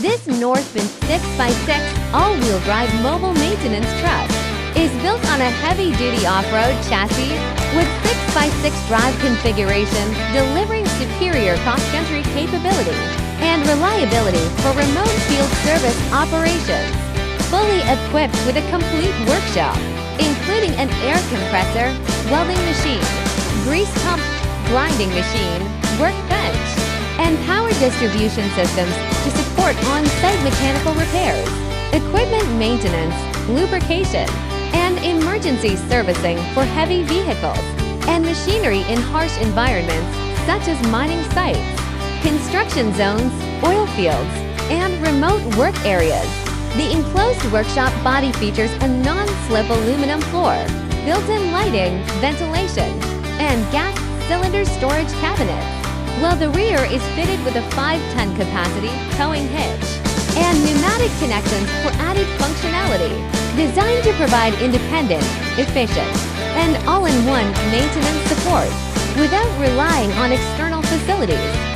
This Northman 6x6 all-wheel drive mobile maintenance truck is built on a heavy-duty off-road chassis with 6x6 drive configuration, delivering superior cross-country capability and reliability for remote field service operations. Fully equipped with a complete workshop, including an air compressor, welding machine, grease pump, grinding machine, workbench, and power distribution systems to support on-site mechanical repairs, equipment maintenance, lubrication, and emergency servicing for heavy vehicles and machinery in harsh environments such as mining sites, construction zones, oil fields, and remote work areas. The enclosed workshop body features a non-slip aluminum floor, built-in lighting, ventilation, and gas cylinder storage cabinets, while the rear is fitted with a 5-ton capacity towing hitch and pneumatic connections for added functionality, designed to provide independent, efficient, and all-in-one maintenance support without relying on external facilities.